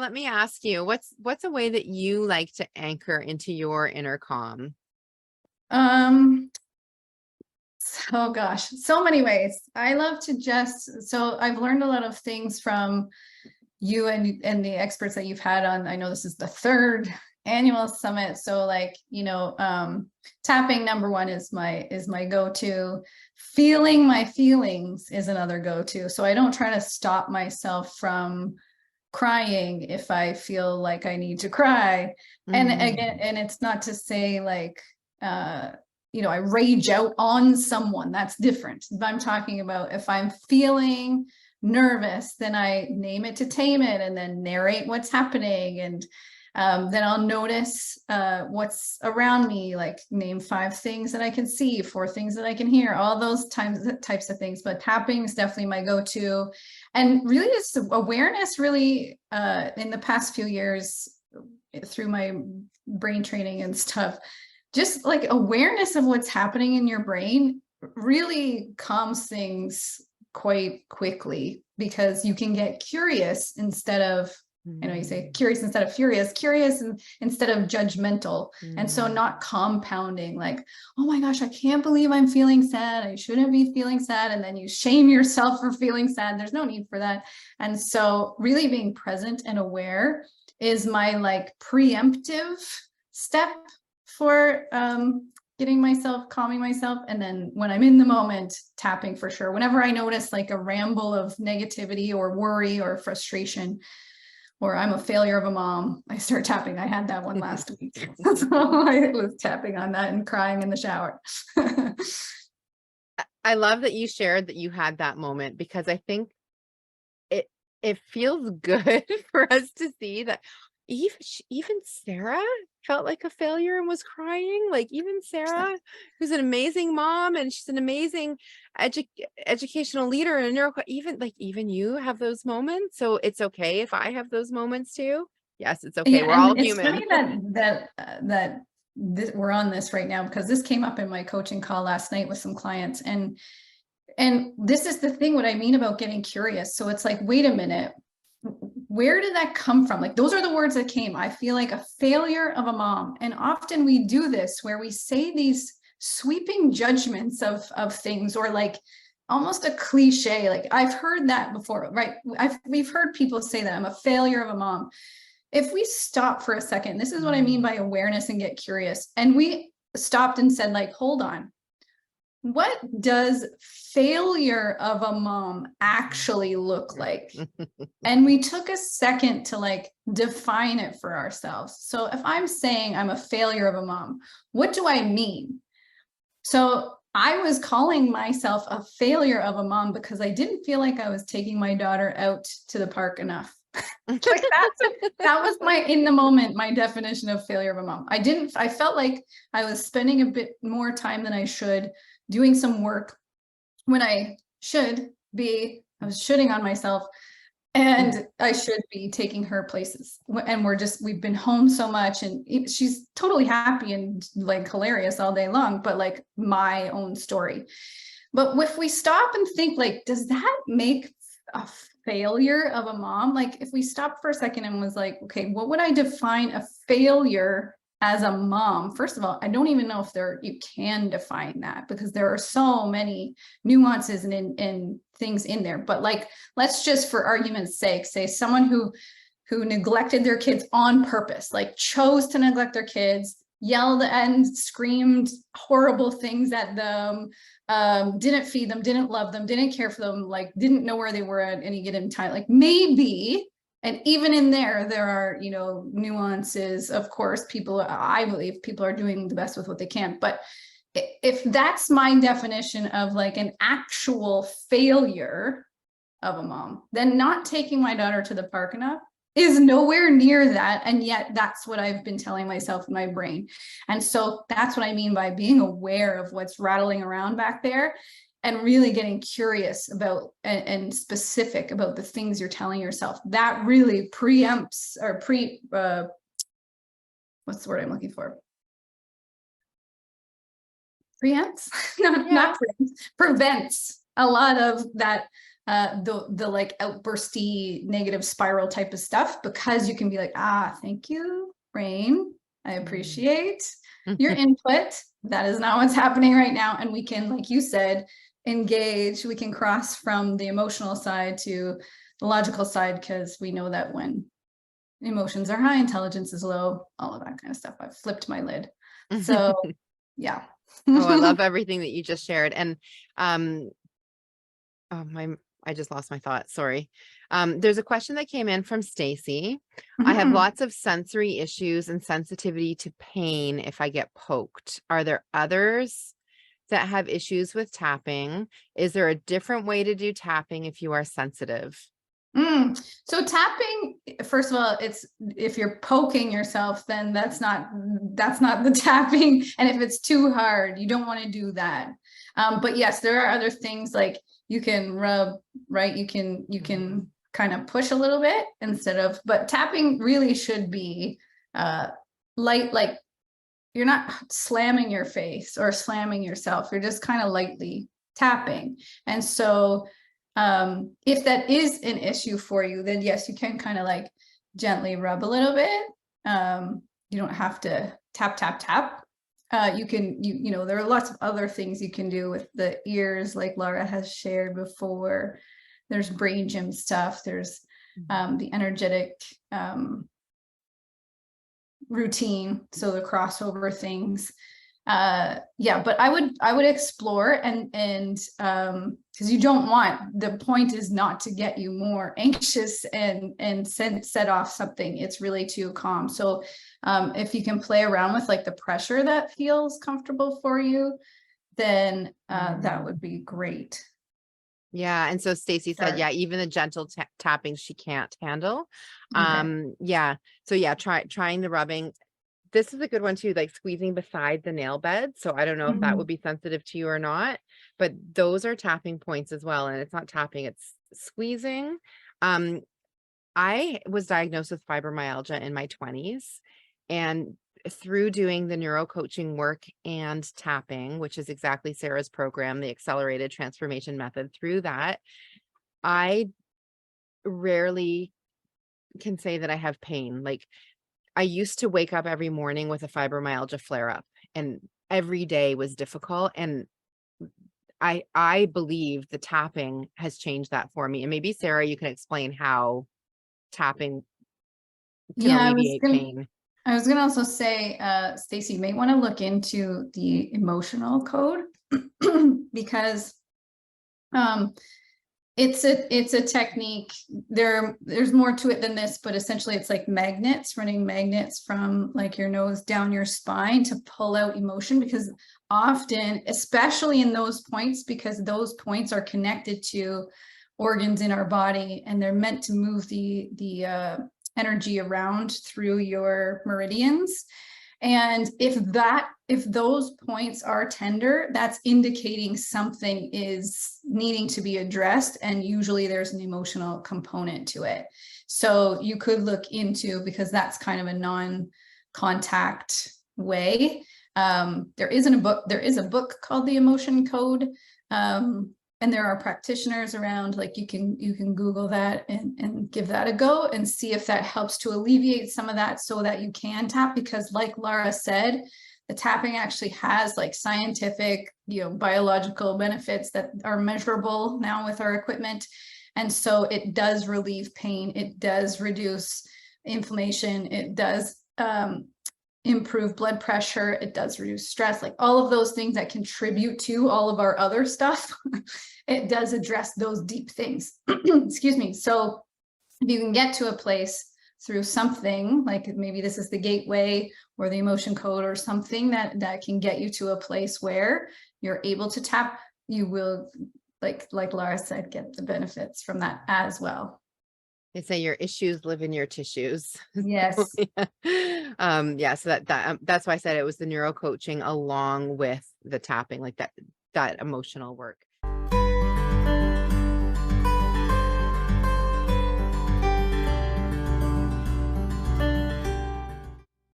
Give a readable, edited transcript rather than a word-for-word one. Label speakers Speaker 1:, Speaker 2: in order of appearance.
Speaker 1: let me ask you, what's a way that you like to anchor into your inner calm?
Speaker 2: Um, so gosh, so many ways. I love to so I've learned a lot of things from you and the experts that you've had on. I know this is the third annual summit. So like, tapping number one is my go-to. Feeling my feelings is another go-to. So I don't try to stop myself from crying if I feel like I need to cry. And again, and it's not to say like, I rage out on someone. That's different. I'm talking about if I'm feeling nervous, then I name it to tame it and then narrate what's happening. And then I'll notice what's around me, like name 5 things that I can see, 4 things that I can hear, all those types of things. But tapping is definitely my go-to. And really it's awareness really in the past few years through my brain training and stuff, just like awareness of what's happening in your brain really calms things quite quickly, because you can get curious instead of, you say curious instead of furious, curious and instead of judgmental. And so not compounding like, oh my gosh, I can't believe I'm feeling sad. I shouldn't be feeling sad. And then you shame yourself for feeling sad. There's no need for that. And so really being present and aware is my like preemptive step for calming myself. And then when I'm in the moment, tapping for sure. Whenever I notice like a ramble of negativity or worry or frustration, or I'm a failure of a mom, I start tapping. I had that one last week. So I was tapping on that and crying in the shower.
Speaker 1: I love that you shared that you had that moment, because I think it feels good for us to see that even Sarah felt like a failure and was crying. Like even Sarah, who's an amazing mom and she's an amazing educational leader and even you have those moments. So it's okay if I have those moments too. Yes, it's okay.
Speaker 2: Yeah,
Speaker 1: We're all
Speaker 2: it's
Speaker 1: human.
Speaker 2: funny that we're on this right now, because this came up in my coaching call last night with some clients, and this is the thing, what I mean about getting curious. So it's like, wait a minute, where did that come from? Like, those are the words that came. I feel like a failure of a mom. And often we do this where we say these sweeping judgments of things, or like almost a cliche. Like I've heard that before, right? We've heard people say that I'm a failure of a mom. If we stop for a second, this is what I mean by awareness and get curious. And we stopped and said like, hold on, what does failure of a mom actually look like? And we took a second to like define it for ourselves. So if I'm saying I'm a failure of a mom, what do I mean? So I was calling myself a failure of a mom because I didn't feel like I was taking my daughter out to the park enough. Like that was in the moment, my definition of failure of a mom. I felt like I was spending a bit more time than I should doing some work when I was shitting on myself, and I should be taking her places. And we've been home so much, and she's totally happy and like hilarious all day long, but like my own story. But if we stop and think like, does that make a failure of a mom? Like if we stopped for a second and was like, okay, what would I define a failure as a mom? First of all, I don't even know if you can define that, because there are so many nuances and things in there. But like, let's just for argument's sake say someone who neglected their kids on purpose, like chose to neglect their kids, yelled and screamed horrible things at them, didn't feed them, didn't love them, didn't care for them, like didn't know where they were at any given time. Like maybe, and even in there are, nuances. Of course, I believe people are doing the best with what they can. But if that's my definition of like an actual failure of a mom, then not taking my daughter to the park enough is nowhere near that. And yet that's what I've been telling myself in my brain. And so that's what I mean by being aware of what's rattling around back there, and really getting curious about and specific about the things you're telling yourself. That really preempts or what's the word I'm looking for? Preempts? Not preempts, prevents a lot of that the like outbursty negative spiral type of stuff, because you can be like, thank you, brain. I appreciate your input. That is not what's happening right now. And we can, like you said, engage. We can cross from the emotional side to the logical side, because we know that when emotions are high, intelligence is low, all of that kind of stuff. I've flipped my lid. So yeah.
Speaker 1: Oh, I love everything that you just shared. And I just lost my thought. Sorry. There's a question that came in from Stacy. I have lots of sensory issues and sensitivity to pain if I get poked. Are there others that have issues with tapping? Is there a different way to do tapping if you are sensitive?
Speaker 2: So tapping, first of all, it's, if you're poking yourself, then that's not the tapping. And if it's too hard, you don't want to do that. But yes, there are other things, like you can rub, right? You can kind of push a little bit instead of, but tapping really should be light, like you're not slamming your face or slamming yourself. You're just kind of lightly tapping. And so if that is an issue for you, then yes, you can kind of like gently rub a little bit. You don't have to tap, tap, tap. You can, there are lots of other things you can do with the ears, like Laura has shared before. There's brain gym stuff. There's the energetic routine. So the crossover things. But I would explore, and because you don't want, the point is not to get you more anxious and set off something. It's really to calm. So if you can play around with like the pressure that feels comfortable for you, then that would be great.
Speaker 1: Yeah. And so Stacy said, yeah, even the gentle tapping she can't handle.
Speaker 2: Okay.
Speaker 1: Yeah. So yeah, trying the rubbing. This is a good one too, like squeezing beside the nail bed. So I don't know if that would be sensitive to you or not, but those are tapping points as well. And it's not tapping, it's squeezing. I was diagnosed with fibromyalgia in my 20s, and through doing the neuro coaching work and tapping, which is exactly Sarah's program, the accelerated transformation method, through that, I rarely can say that I have pain. Like, I used to wake up every morning with a fibromyalgia flare up, and every day was difficult. And I believe the tapping has changed that for me. And maybe Sarah, you can explain how tapping can
Speaker 2: Yeah,
Speaker 1: alleviate pain.
Speaker 2: I was gonna also say, Stacy, you may want to look into the emotional code because it's a technique. There's more to it than this, but essentially it's like magnets, running magnets from like your nose down your spine to pull out emotion, because often, especially in those points, because those points are connected to organs in our body, and they're meant to move the energy around through your meridians. And if those points are tender, that's indicating something is needing to be addressed. And usually there's an emotional component to it. So you could look into, because that's kind of a non-contact way. There is a book called The Emotion Code. And there are practitioners around, like you can Google that and give that a go and see if that helps to alleviate some of that, so that you can tap. Because like Laura said, the tapping actually has like scientific, biological benefits that are measurable now with our equipment. And so it does relieve pain. It does reduce inflammation. It does improve blood pressure. It does reduce stress, like all of those things that contribute to all of our other stuff. It does address those deep things. Excuse me. So if you can get to a place through something, like maybe this is the gateway or the emotion code or something that can get you to a place where you're able to tap, you will, like Laura said, get the benefits from that as well.
Speaker 1: They say your issues live in your tissues.
Speaker 2: Yes.
Speaker 1: Yeah. So that's why I said it was the neuro coaching along with the tapping, like that emotional work.